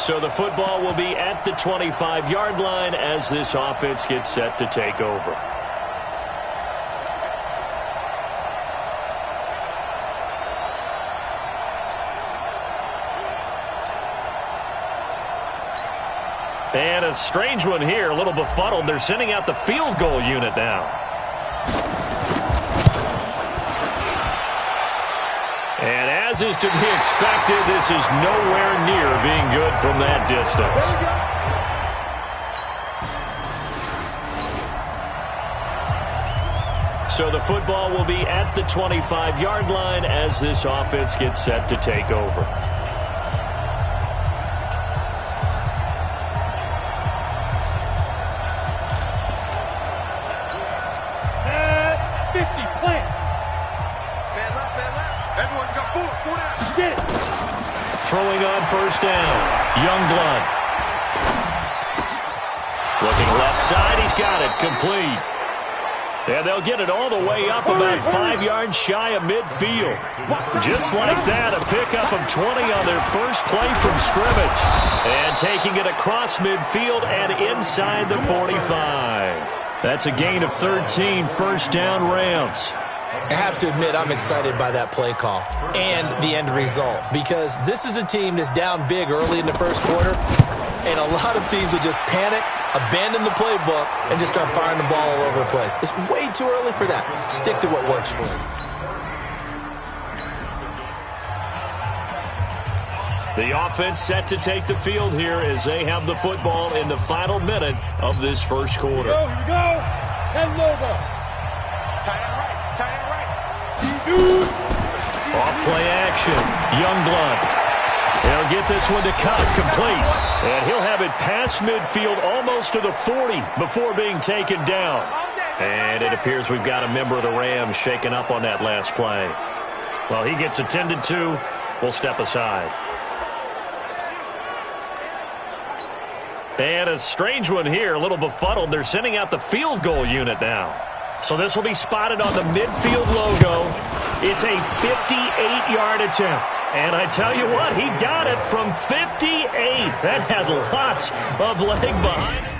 So the football will be at the 25-yard line as this offense gets set to take over. And a strange one here, a little befuddled. They're sending out the field goal unit now. And as is to be expected, this is nowhere near being good from that distance. So the football will be at the 25-yard line as this offense gets set to take over. Throwing on first down, Youngblood. Looking left side, he's got it, complete. And they'll get it all the way up about 5 yards shy of midfield. Just like that, a pickup of 20 on their first play from scrimmage. And taking it across midfield and inside the 45. That's a gain of 13, first down Rams. I have to admit, I'm excited by that play call and the end result, because this is a team that's down big early in the first quarter, and a lot of teams will just panic, abandon the playbook, and just start firing the ball all over the place. It's way too early for that. Stick to what works for you. The offense set to take the field here as they have the football in the final minute of this first quarter. Here we go. 10 logo. Tight end right. Tight end right. Off play action. Youngblood. He'll get this one to cut complete. And he'll have it past midfield almost to the 40 before being taken down. And it appears we've got a member of the Rams shaken up on that last play. Well, he gets attended to. We'll step aside. And a strange one here, a little befuddled. They're sending out the field goal unit now. So this will be spotted on the midfield logo. It's a 58-yard attempt. And I tell you what, he got it from 58. That had lots of leg behind it.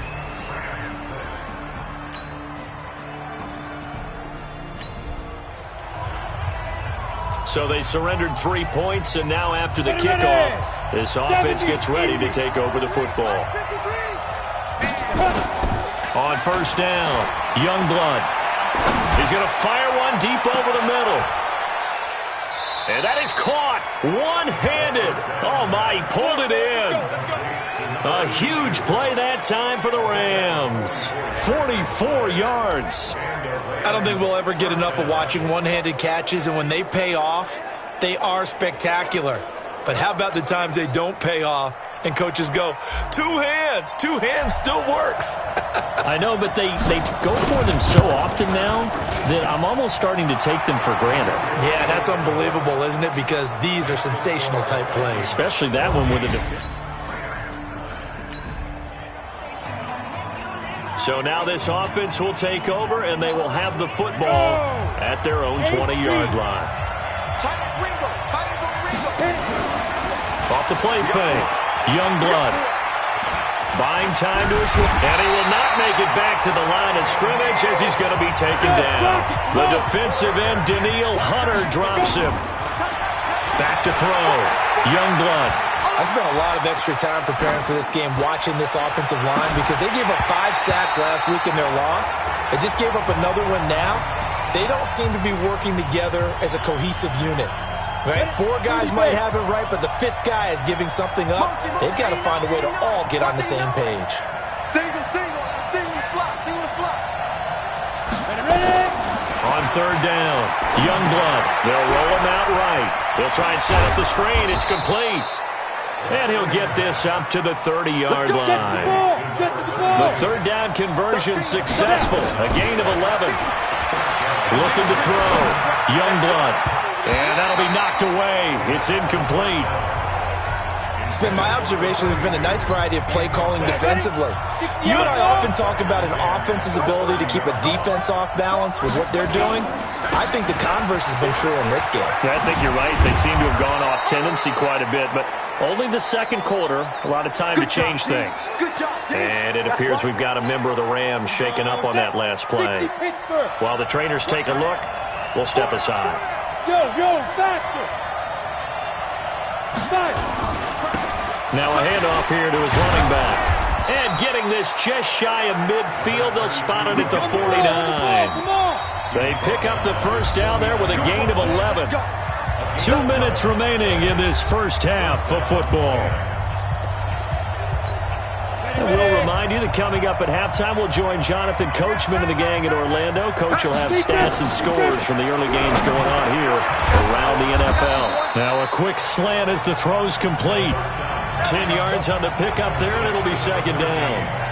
So they surrendered 3 points, and now after the kickoff, this offense gets ready to take over the football. On first down, Youngblood. He's going to fire one deep over the middle. And that is caught one-handed. Oh, my, he pulled it in. A huge play that time for the Rams. 44 yards. I don't think we'll ever get enough of watching one-handed catches, and when they pay off, they are spectacular. But how about the times they don't pay off and coaches go, two hands still works. I know, but they go for them so often now that I'm almost starting to take them for granted. Yeah, that's unbelievable, isn't it? Because these are sensational type plays. Especially that one with a defense. So now this offense will take over, and they will have the football at their own 20-yard line. Off the play fake, Youngblood. Buying time to his left, and he will not make it back to the line of scrimmage as he's going to be taken down. The defensive end, Danielle Hunter, drops him. Back to throw, Youngblood. I spent a lot of extra time preparing for this game watching this offensive line because they gave up 5 sacks last week in their loss. They just gave up another one now. They don't seem to be working together as a cohesive unit. Right? 4 guys might have it right, but the 5th guy is giving something up. They've got to find a way to all get on the same page. Single slot. Ready? On third down, Youngblood. They'll roll him out right. They'll try and set up the screen. It's complete. And he'll get this up to the 30-yard line. The third down conversion successful. A gain of 11. Looking to throw. Youngblood. And that'll be knocked away. It's incomplete. It's been my observation there's been a nice variety of play calling defensively. You and I often talk about an offense's ability to keep a defense off balance with what they're doing. I think the converse has been true in this game. Yeah, I think you're right. They seem to have gone off tendency quite a bit, but Only the second quarter. A lot of time to change things. And it appears we've got a member of the Rams shaken up on that last play. While the trainers take a look, we'll step aside. Yo, faster! Now a handoff here to his running back. And getting this just shy of midfield, they'll spot it at the 49. They pick up the first down there with a gain of 11. 2 minutes remaining in this first half of football. And we'll remind you that coming up at halftime, we'll join Jonathan Coachman and the gang in Orlando. Coach will have stats and scores from the early games going on here around the NFL. Now a quick slant as the throw's complete. 10 yards on the pickup there, and it'll be second down.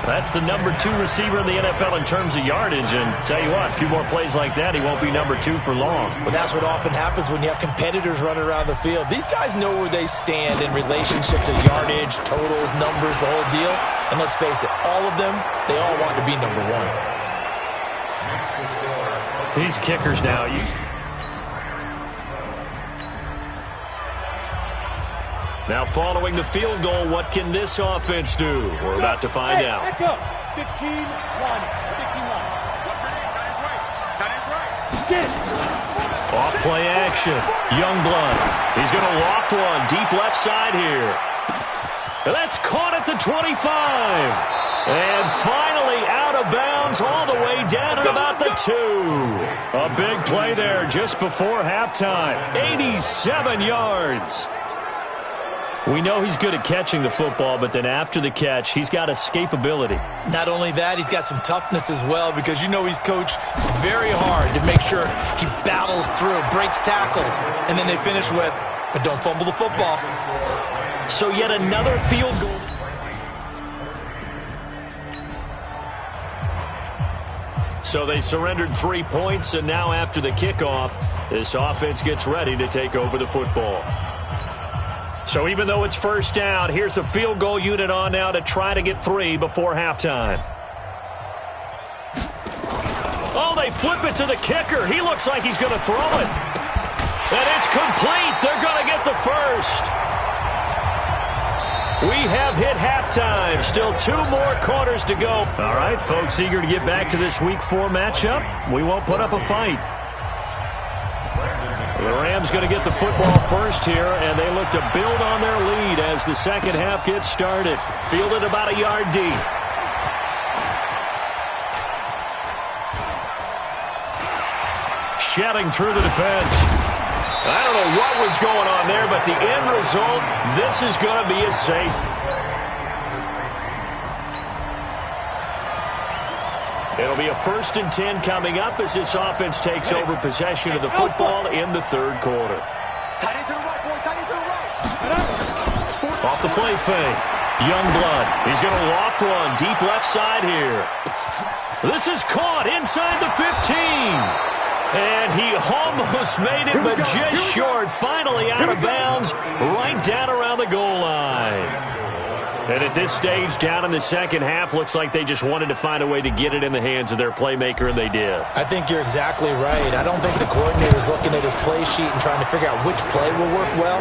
That's the number 2 receiver in the NFL in terms of yardage. And tell you what, a few more plays like that, he won't be number 2 for long. But that's what often happens when you have competitors running around the field. These guys know where they stand in relationship to yardage, totals, numbers, the whole deal. And let's face it, all of them, they all want to be number 1. These kickers now used to. Now following the field goal, what can this offense do? We're about to find out. 15-1. Off play action. Youngblood. He's going to loft one deep left side here. And that's caught at the 25. And finally out of bounds all the way down at about the 2. A big play there just before halftime. 87 yards. We know he's good at catching the football, but then after the catch, he's got escapability. Not only that, he's got some toughness as well, because you know he's coached very hard to make sure he battles through, breaks tackles, and then they finish with, but don't fumble the football. So yet another field goal. So they surrendered 3 points, and now after the kickoff, this offense gets ready to take over the football. So even though it's first down, here's the field goal unit on now to try to get 3 before halftime. Oh, they flip it to the kicker. He looks like he's going to throw it. And it's complete. They're going to get the first. We have hit halftime. Still 2 more quarters to go. All right, folks, eager to get back to this Week 4 matchup. We won't put up a fight. The Rams going to get the football first here, and they look to build on their lead as the second half gets started. Fielded about a yard deep. Shedding through the defense. I don't know what was going on there, but the end result, this is going to be a safety. It'll be a 1st and 10 coming up as this offense takes over possession of the football in the third quarter. Off the play fake. Youngblood. He's going to loft one deep left side here. This is caught inside the 15. And he almost made it, but just short. Finally out of bounds, right down around the goal line. And at this stage, down in the second half, looks like they just wanted to find a way to get it in the hands of their playmaker, and they did. I think you're exactly right. I don't think the coordinator is looking at his play sheet and trying to figure out which play will work well.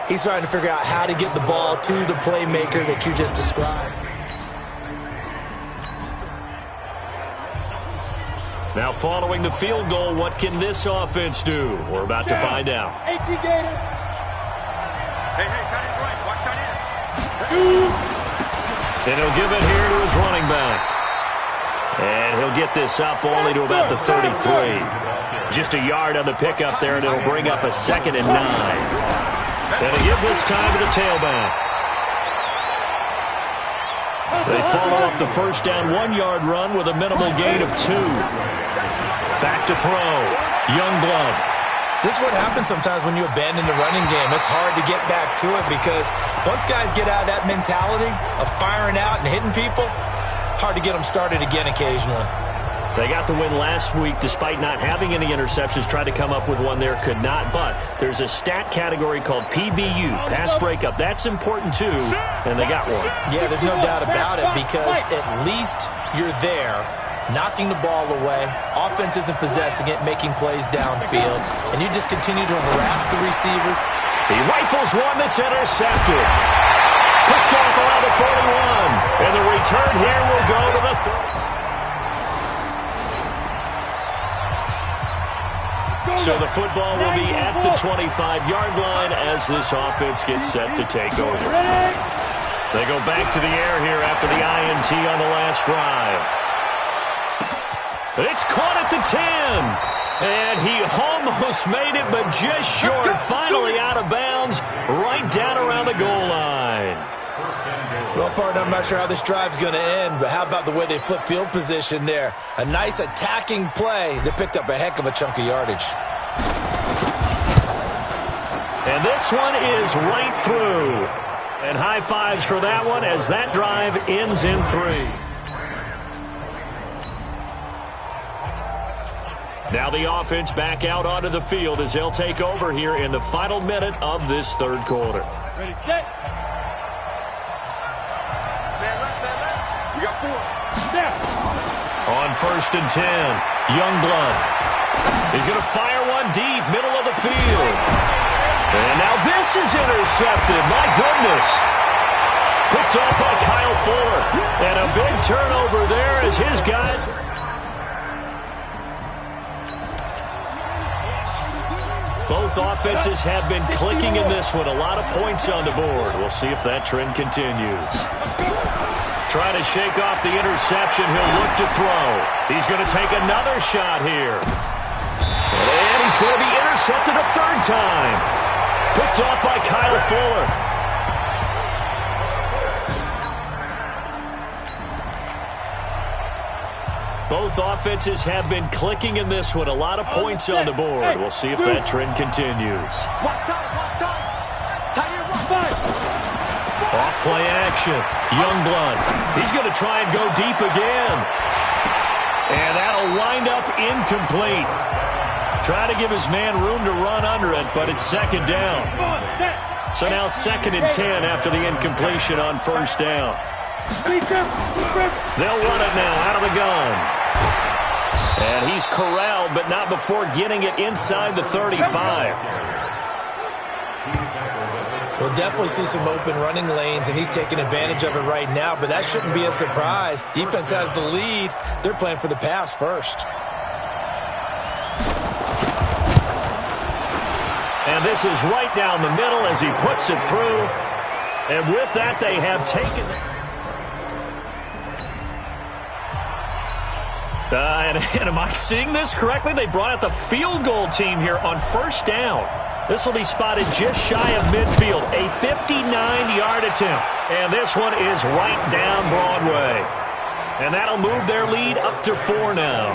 He's trying to figure out how to get the ball to the playmaker that you just described. Now following the field goal, what can this offense do? We're about to find out. Hey, tight end right. Watch tight end. And he'll give it here to his running back. And he'll get this up only to about the 33. Just a yard on the pickup there, and it'll bring up a 2nd and 9. And he'll give this time to the tailback. They follow up the first down 1-yard run with a minimal gain of 2. Back to throw. Youngblood. This is what happens sometimes when you abandon the running game. It's hard to get back to it because once guys get out of that mentality of firing out and hitting people, hard to get them started again occasionally. They got the win last week despite not having any interceptions. Tried to come up with one there, could not. But there's a stat category called PBU, pass breakup. That's important too, and they got one. Yeah, there's no doubt about it because at least you're there knocking the ball away. Offense isn't possessing it, making plays downfield. And you just continue to harass the receivers. He rifles one that's intercepted. Picked off around the 41. And the return here will go to the 30. So the football will be at the 25-yard line as this offense gets set to take over. They go back to the air here after the INT on the last drive. It's caught at the 10. And he almost made it, but just short. Finally out of bounds, right down around the goal line. Well, partner, I'm not sure how this drive's going to end, but how about the way they flip field position there? A nice attacking play that picked up a heck of a chunk of yardage. And this one is right through. And high fives for that one as that drive ends in 3. Now the offense back out onto the field as they'll take over here in the final minute of this third quarter. Ready, set. You got 4. Now. On 1st and 10, Youngblood. He's going to fire one deep, middle of the field. And now this is intercepted. My goodness. Picked off by Kyle Fuller. And a big turnover there as his guys... Both offenses have been clicking in this one. A lot of points on the board. We'll see if that trend continues. Trying to shake off the interception. He'll look to throw. He's going to take another shot here. And he's going to be intercepted a 3rd time. Picked off by Kyle Fuller. Both offenses have been clicking in this one. A lot of points on the board. We'll see if that trend continues. Off play action. Youngblood. He's going to try and go deep again. And that'll wind up incomplete. Try to give his man room to run under it, but it's 2nd down. So now 2nd and 10 after the incompletion on 1st down. They'll run it now out of the gun. And he's corralled, but not before getting it inside the 35. We'll definitely see some open running lanes, and he's taking advantage of it right now, but that shouldn't be a surprise. Defense has the lead. They're playing for the pass first. And this is right down the middle as he puts it through. And with that, they have taken it. And am I seeing this correctly? They brought out the field goal team here on 1st down. This will be spotted just shy of midfield. A 59-yard attempt. And this one is right down Broadway. And that'll move their lead up to 4 now.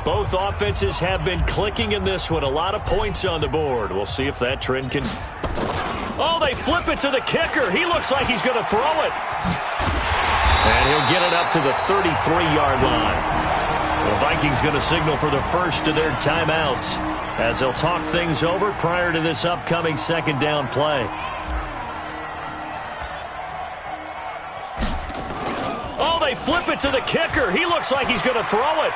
Both offenses have been clicking in this one. A lot of points on the board. We'll see if that trend can... Oh, they flip it to the kicker. He looks like he's going to throw it. And he'll get it up to the 33-yard line. The Vikings going to signal for the first of their timeouts as they'll talk things over prior to this upcoming 2nd down play. Oh, they flip it to the kicker. He looks like he's going to throw it.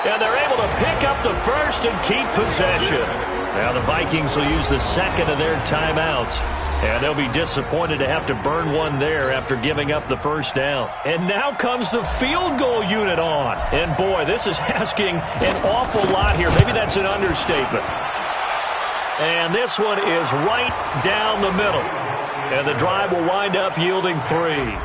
And they're able to pick up the first and keep possession. Now the Vikings will use the 2nd of their timeouts. And they'll be disappointed to have to burn one there after giving up the 1st down. And now comes the field goal unit on. And boy, this is asking an awful lot here. Maybe that's an understatement. And this one is right down the middle. And the drive will wind up yielding 3.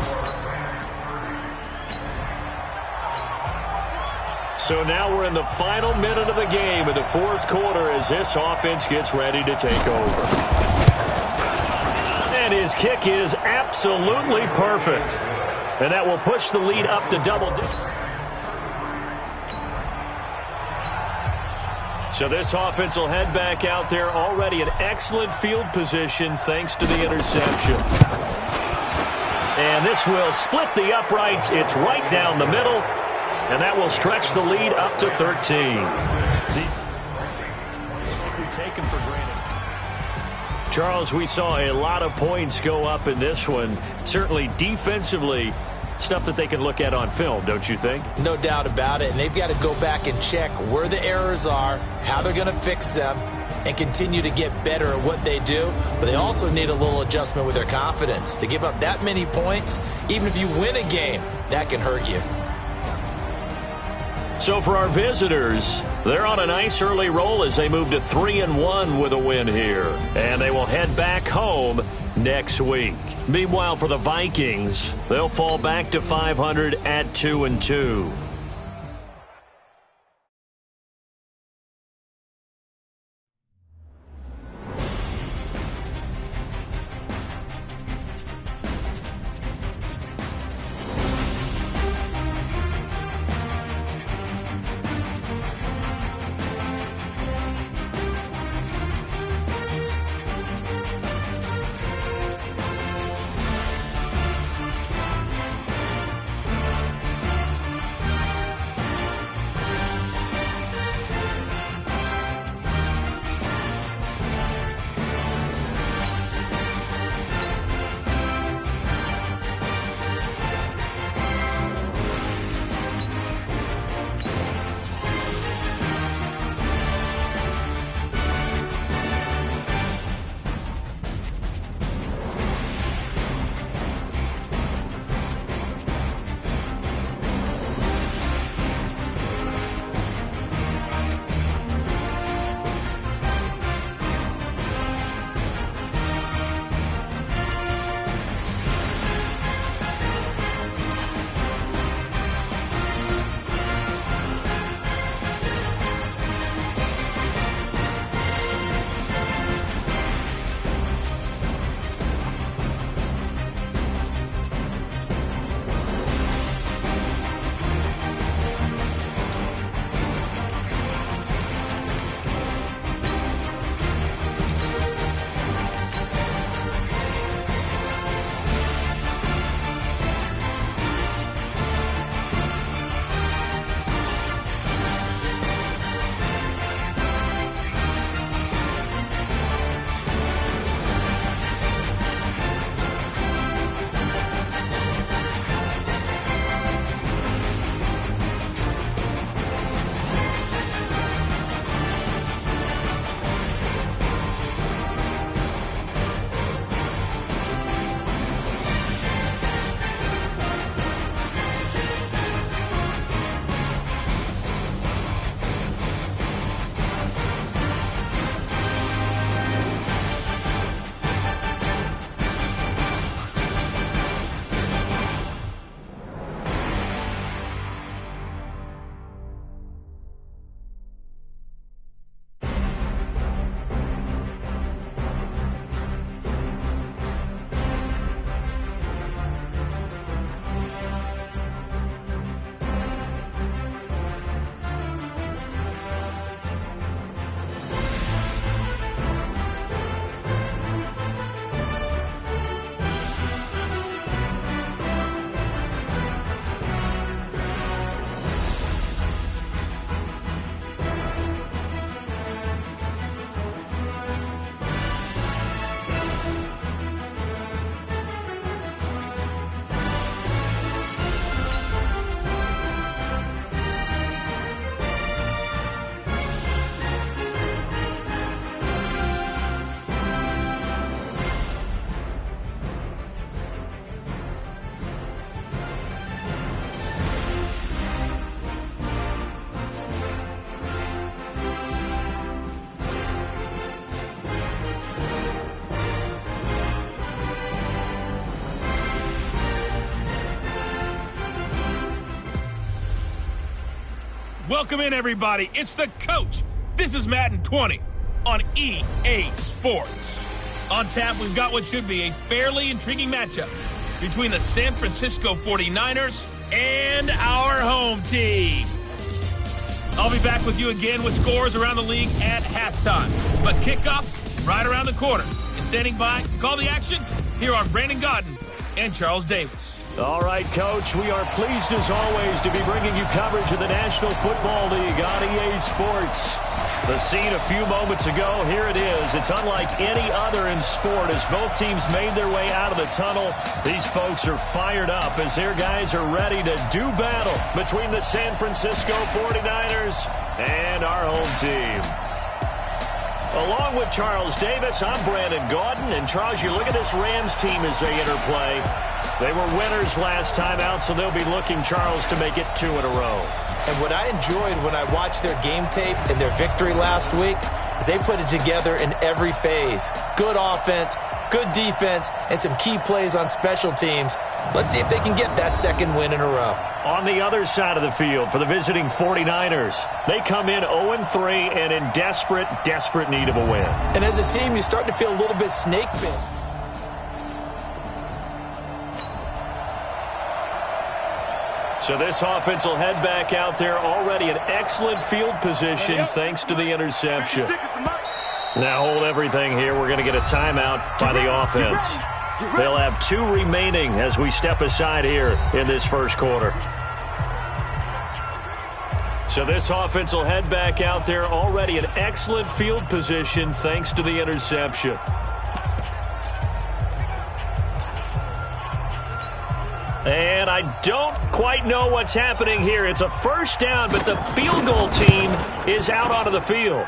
So now we're in the final minute of the game in the 4th quarter as this offense gets ready to take over. And his kick is absolutely perfect. And that will push the lead up to double digits. So this offense will head back out there already in excellent field position thanks to the interception. And this will split the uprights. It's right down the middle. And that will stretch the lead up to 13. These we take them for granted. Charles, we saw a lot of points go up in this one. Certainly defensively, stuff that they can look at on film, don't you think? No doubt about it. And they've got to go back and check where the errors are, how they're going to fix them, and continue to get better at what they do. But they also need a little adjustment with their confidence. To give up that many points, even if you win a game, that can hurt you. So for our visitors, they're on a nice early roll as they move to 3-1 with a win here. And they will head back home next week. Meanwhile, for the Vikings, they'll fall back to 500 at 2-2. Welcome in, everybody. It's the coach. This is Madden 20 on EA Sports. On tap, we've got what should be a fairly intriguing matchup between the San Francisco 49ers and our home team. I'll be back with you again with scores around the league at halftime. But kickoff right around the corner. And standing by to call the action, here are Brandon Gaudin and Charles Davis. All right, Coach, we are pleased as always to be bringing you coverage of the National Football League on EA Sports. The scene a few moments ago, here it is. It's unlike any other in sport as both teams made their way out of the tunnel. These folks are fired up as their guys are ready to do battle between the San Francisco 49ers and our home team. Along with Charles Davis, I'm Brandon Gaudin. And Charles, you look at this Rams team as they interplay. They were winners last time out, so they'll be looking, Charles, to make it 2 in a row. And what I enjoyed when I watched their game tape and their victory last week is they put it together in every phase. Good offense, good defense, and some key plays on special teams. Let's see if they can get that second win in a row. On the other side of the field for the visiting 49ers, they come in 0-3 and in desperate need of a win. And as a team, you start to feel a little bit snake bit. So this offense will head back out there already in excellent field position thanks to the interception. Now hold everything here. We're going to get a timeout by the offense. They'll have 2 remaining as we step aside here in this first quarter. So this offense will head back out there already in excellent field position thanks to the interception. And I don't quite know what's happening here. It's a first down, but the field goal team is out onto the field.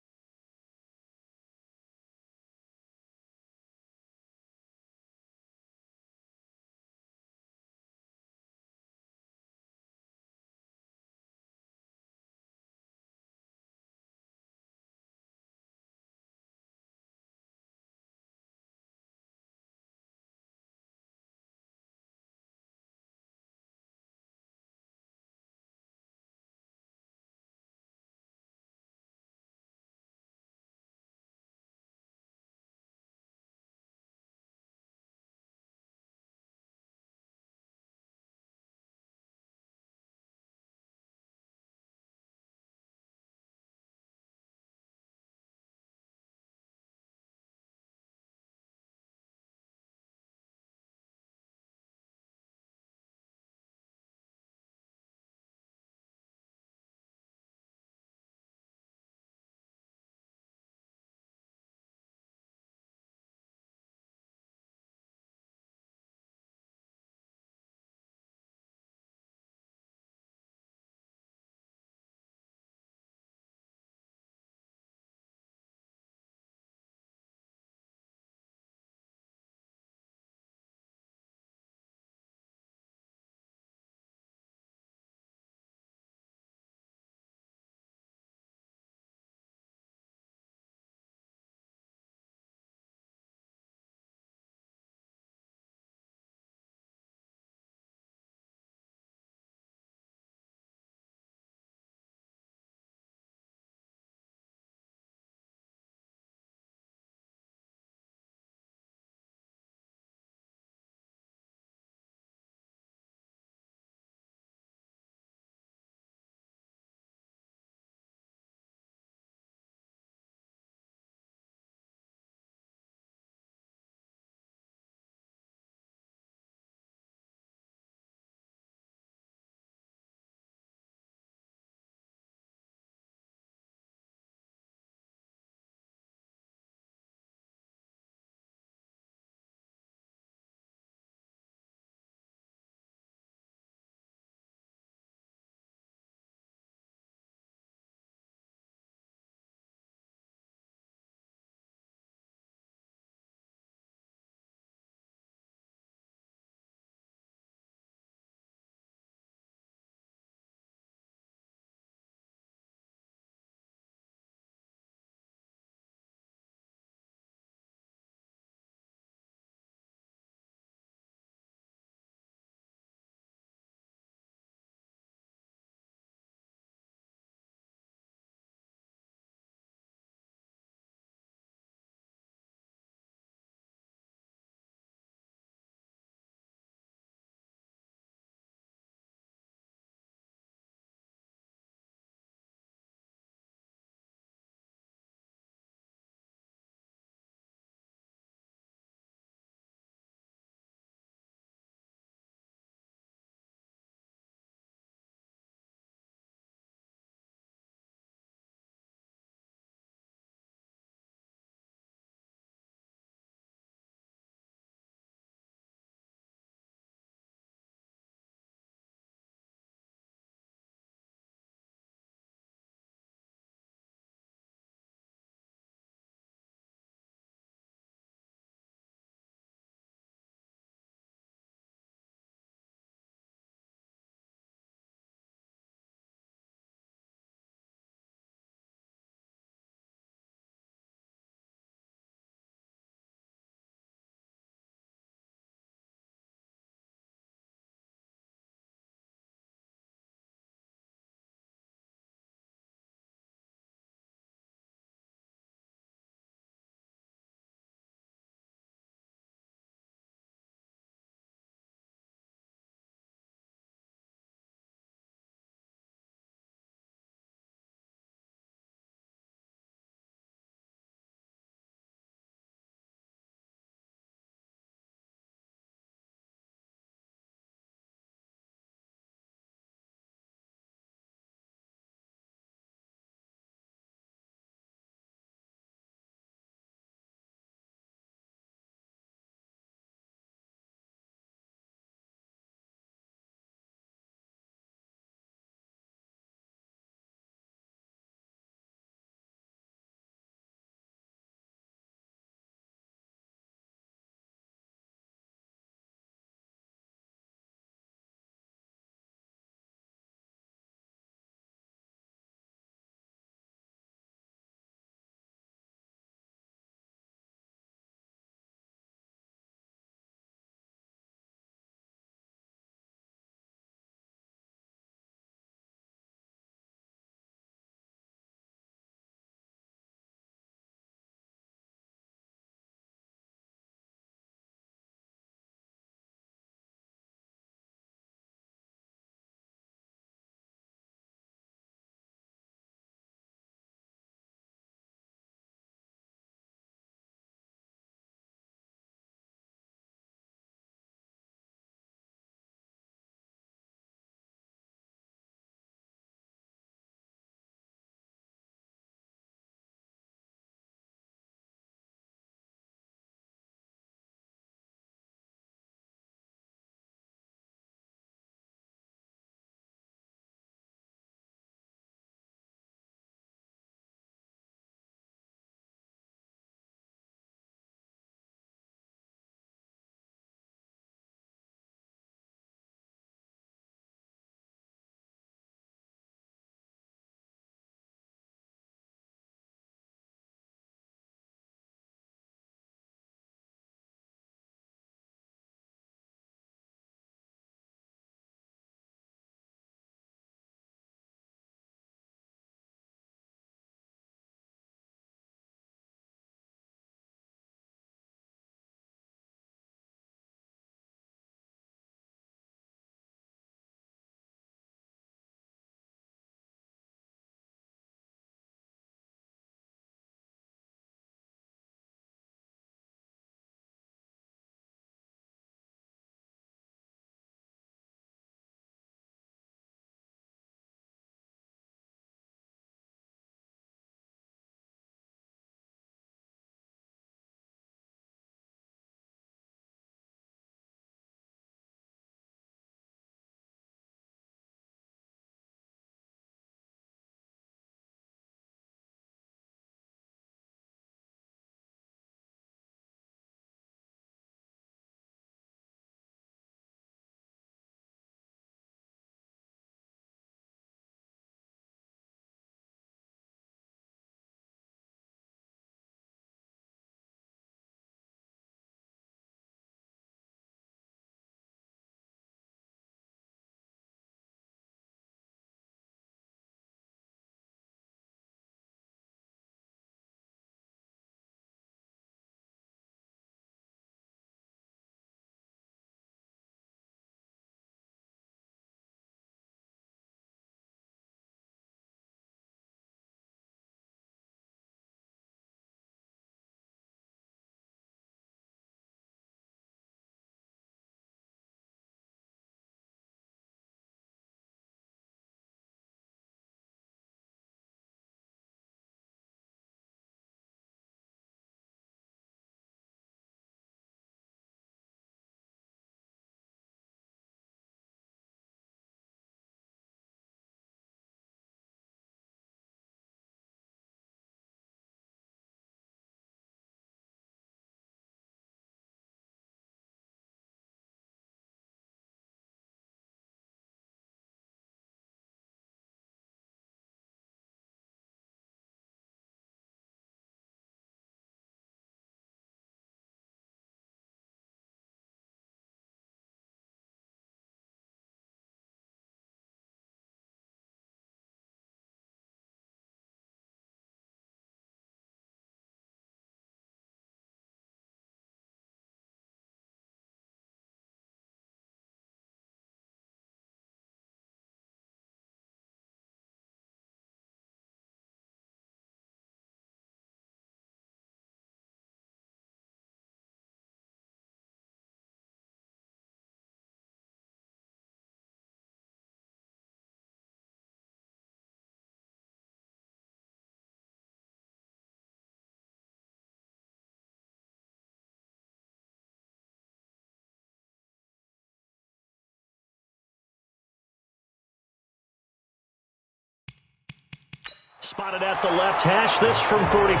Spotted at the left hash, this from 45.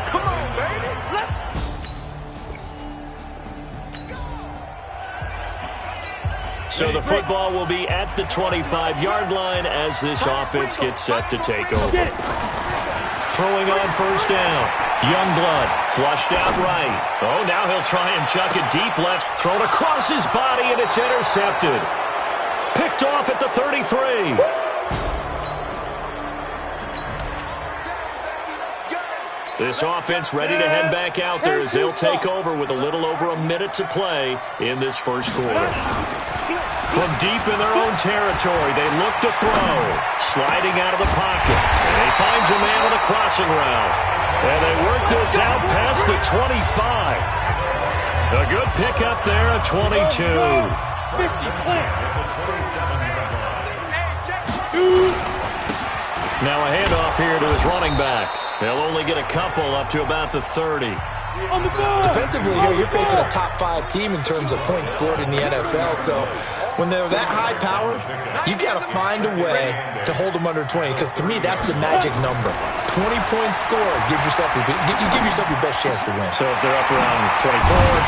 Come on, baby. Let's So the football will be at the 25-yard line as this offense gets set to take over. Throwing on first down. Youngblood flushed out right. Oh, now he'll try and chuck it deep left. Thrown across his body, and it's intercepted. Picked off at the 33. This offense ready to head back out there as they'll take over with a little over a minute to play in this first quarter. From deep in their own territory, they look to throw. Sliding out of the pocket. And he finds a man on a crossing route. And they work this out past the 25. A good pickup there at 22. Now a handoff here to his running back. They'll only get a couple up to about the 30. Defensively here, you're facing a top-5 team in terms of points scored in the NFL. So when they're that high-powered, you've got to find a way to hold them under 20. Because to me, that's the magic number. 20 points scored gives yourself you give yourself your best chance to win. So if they're up around 24,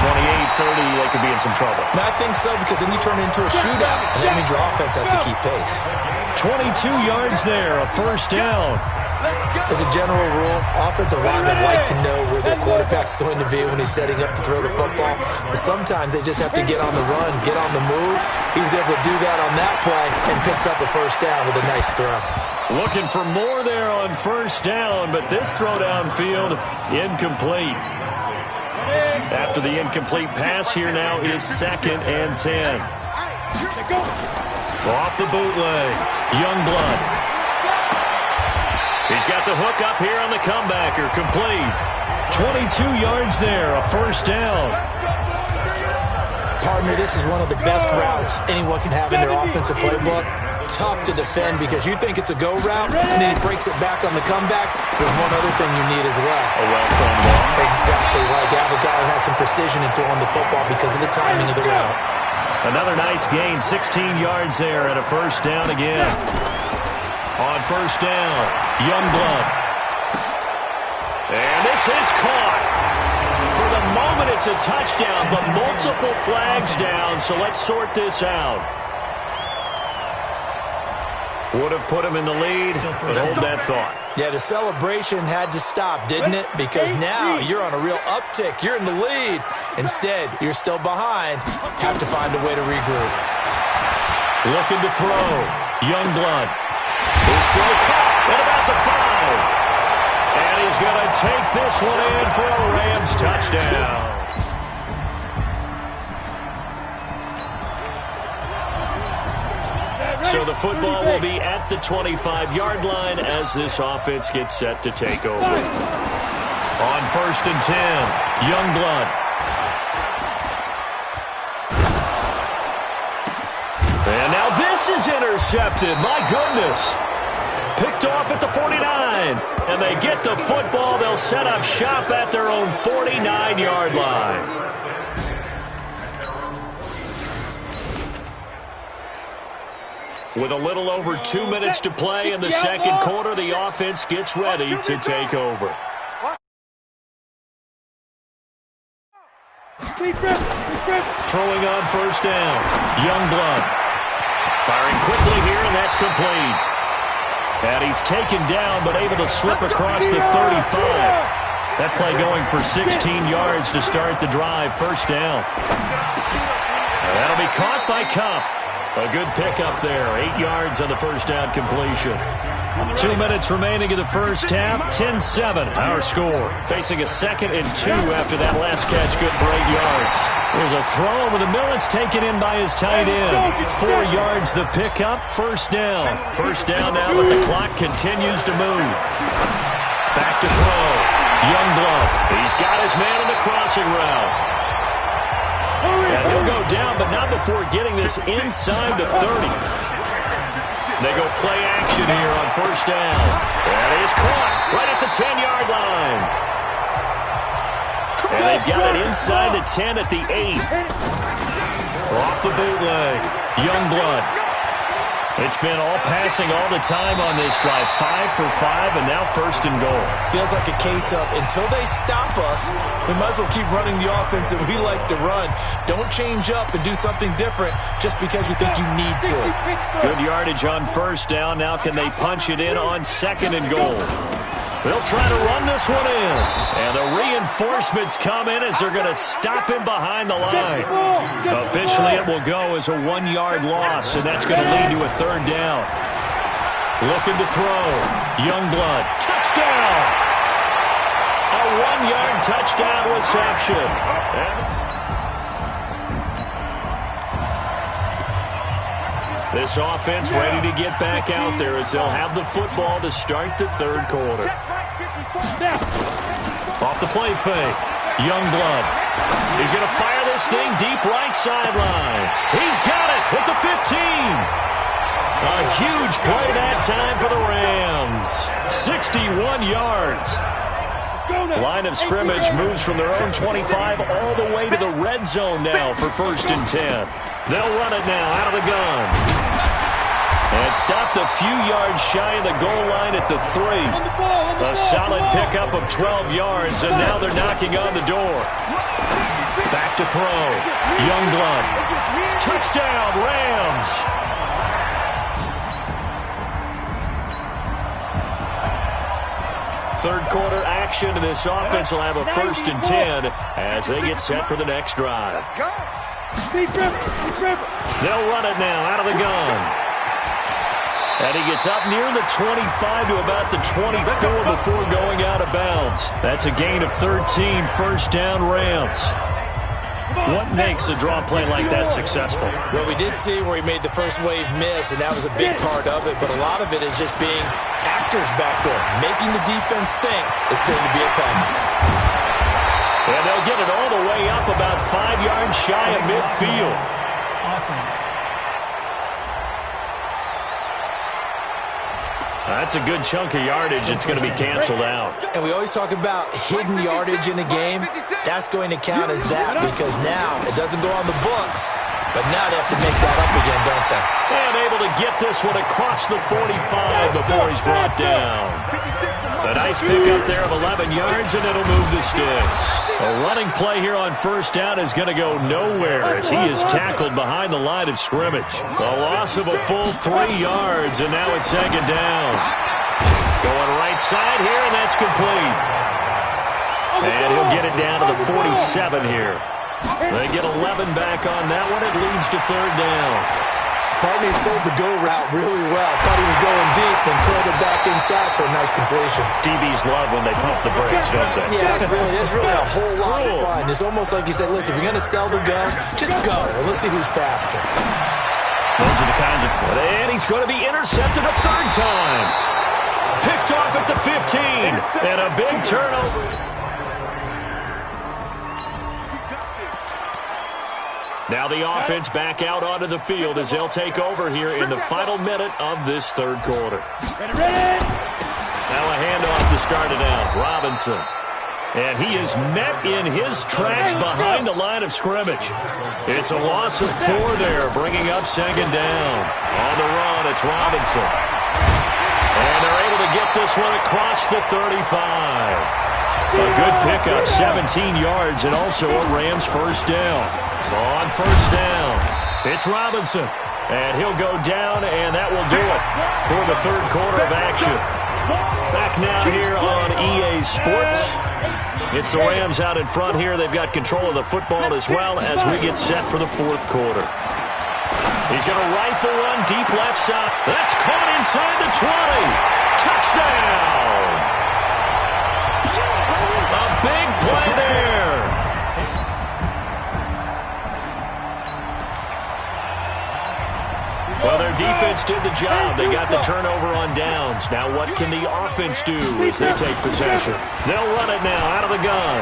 28, 30, they could be in some trouble. And I think so, because then you turn it into a shootout, and that means your offense has to keep pace. 22 yards there, a first down. As a general rule, offensive linemen like to know where their quarterback's going to be when he's setting up to throw the football. But sometimes they just have to get on the run, get on the move. He was able to do that on that play and picks up a first down with a nice throw. Looking for more there on first down, but this throw downfield, incomplete. After the incomplete pass, here now is 2nd and 10. Off the bootleg, Youngblood. He's got the hook up here on the comebacker, complete. 22 yards there, a first down. Partner, this is one of the best routes anyone can have in their offensive playbook. Tough to defend because you think it's a go route, and then he breaks it back on the comeback. There's one other thing you need as well. A well-thrown ball. Exactly right. You have a guy who has some precision in throwing the football because of the timing of the route. Another nice gain, 16 yards there, and a first down again. On first down, Youngblood. And this is caught. For the moment, it's a touchdown, but multiple flags down, so let's sort this out. Would have put him in the lead, but hold that thought. Yeah, the celebration had to stop, didn't it? Because now you're on a real uptick. You're in the lead. Instead, you're still behind. Have to find a way to regroup. Looking to throw. Youngblood. His throw caught at about the 5. And he's going to take this one in for a Rams touchdown. So the football will be at the 25-yard line as this offense gets set to take over. On first and 10, Youngblood. And now this is intercepted. My goodness. Picked off at the 49. And they get the football. They'll set up shop at their own 49-yard line. With a little over 2 minutes to play in the second quarter, the offense gets ready to take over. Throwing on first down, Youngblood. Firing quickly here, and that's complete. And he's taken down, but able to slip across the 35. That play going for 16 yards to start the drive, first down. And that'll be caught by Kupp. A good pickup there, 8 yards on the first down completion. 2 minutes remaining in the first half, 10-7, our score. Facing a 2nd and 2 after that last catch, good for 8 yards. There's a throw over the middle, it's taken in by his tight end. 4 yards the pickup, first down. First down now, but the clock continues to move. Back to throw, Youngblood. He's got his man on the crossing route. And he'll go down, but not before getting this inside the 30. They go play action here on first down. That is caught right at the 10-yard line. And they've got it inside the 10 at the 8. Off the bootleg, Youngblood. It's been all passing all the time on this drive. 5 for 5, and now 1st and goal. Feels like a case of until they stop us, we might as well keep running the offense that we like to run. Don't change up and do something different just because you think you need to. Good yardage on 1st down. Now can they punch it in on 2nd and goal? They'll try to run this one in. And the reinforcements come in as they're going to stop him behind the line. Officially, it will go as a 1-yard loss, and that's going to lead to a 3rd down. Looking to throw. Youngblood. Touchdown! A 1-yard touchdown reception. This offense ready to get back out there as they'll have the football to start the 3rd quarter. Off the play fake. Youngblood. He's going to fire this thing deep right sideline. He's got it with the 15. A huge play that time for the Rams. 61 yards. Line of scrimmage moves from their own 25 all the way to the red zone now for 1st and 10. They'll run it now out of the gun. And stopped a few yards shy of the goal line at the 3. A solid pickup of 12 yards, and now they're knocking on the door. Back to throw. Youngblood. Touchdown, Rams. Third quarter action, and this offense will have a 1st and 10 as they get set for the next drive. They'll run it now out of the gun. And he gets up near the 25 to about the 24 before going out of bounds. That's a gain of 13, 1st down Rams. What makes a draw play like that successful? Well, we did see where he made the first wave miss, and that was a big part of it. But a lot of it is just being actors back there. Making the defense think it's going to be a pass. And they'll get it all the way up about 5 yards shy of midfield. Offense. That's a good chunk of yardage. It's going to be canceled out. And we always talk about hidden yardage in a game. That's going to count as that because now it doesn't go on the books, but now they have to make that up again, don't they? And able to get this one across the 45 before he's brought down. A nice pickup there of 11 yards, and it'll move the sticks. A running play here on 1st down is going to go nowhere as he is tackled behind the line of scrimmage. A loss of a full 3 yards, and now it's 2nd down. Going right side here, and that's complete. And he'll get it down to the 47 here. They get 11 back on that one. It leads to 3rd down. Partney sold the go route really well. Thought he was going deep, then curled it back inside for a nice completion. DBs love when they pump the brakes, don't they? Yeah, that's really a whole lot of fun. It's almost like he said, listen, if you're going to sell the gun, just go. And let's see who's faster. Those are the kinds of... And he's going to be intercepted a 3rd time. Picked off at the 15. And a big turnover. Now the offense back out onto the field as they'll take over here in the final minute of this 3rd quarter. Now a handoff to start it out. Robinson. And he is met in his tracks behind the line of scrimmage. It's a loss of 4 there, bringing up 2nd down. On the run, it's Robinson. And they're able to get this one across the 35. A good pickup, 17 yards, and also a Rams 1st down. On 1st down, it's Robinson. And he'll go down, and that will do it for the 3rd quarter of action. Back now here on EA Sports. It's the Rams out in front here. They've got control of the football as well as we get set for the 4th quarter. He's going to rifle one deep left side. That's caught inside the 20. Touchdown! A big play there. Well, their defense did the job. They got the turnover on downs. Now what can the offense do as they take possession? They'll run it now out of the gun.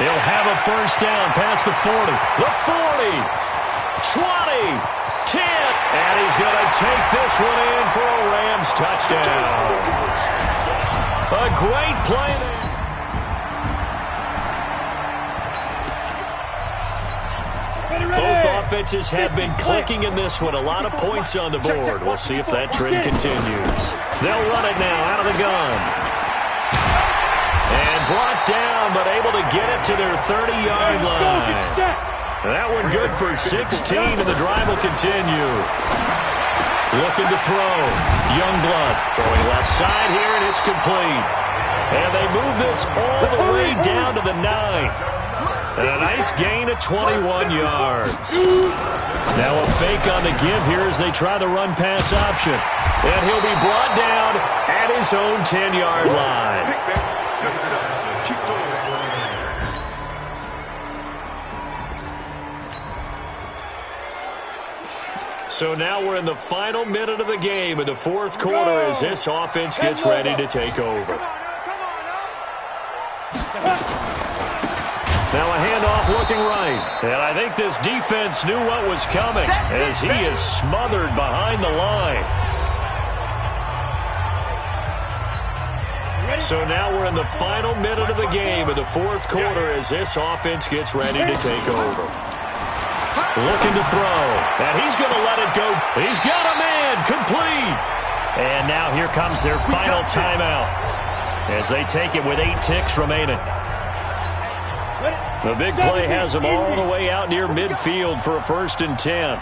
They'll have a 1st down past the 40. The 40. 20. 10. And he's going to take this one in for a Rams touchdown. A great play there. Both offenses have been clicking in this one. A lot of points on the board. We'll see if that trend continues. They'll run it now out of the gun. And brought down, but able to get it to their 30-yard line. That one good for 16, and the drive will continue. Looking to throw. Youngblood throwing left side here, and it's complete. And they move this all the way down to the 9. And a nice gain of 21 yards. Now a fake on the give here as they try the run-pass option. And he'll be brought down at his own 10-yard line. So now we're in the final minute of the game in the fourth quarter as this offense gets ready to take over. Now a handoff looking right. And I think this defense knew what was coming as he is smothered behind the line. So now we're in the final minute of the game in the fourth quarter as this offense gets ready to take over. Looking to throw. And he's going to let it go. He's got a man. Complete. And now here comes their final timeout as they take it with 8 ticks remaining. The big play has them all the way out near midfield for a 1st and 10.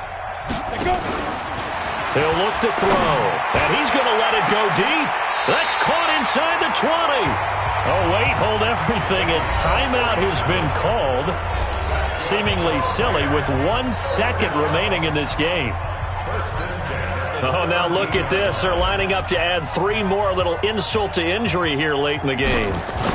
He'll look to throw. And he's going to let it go deep. That's caught inside the 20. Oh, wait, hold everything. A timeout has been called. Seemingly silly with 1 second remaining in this game. Oh, now look at this. They're lining up to add 3 more, a little insult to injury here late in the game.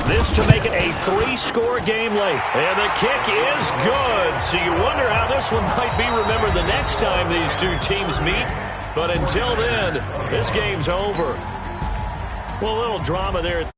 This to make it a 3-score game late. And the kick is good. So you wonder how this one might be remembered the next time these two teams meet. But until then, this game's over. Well, a little drama there.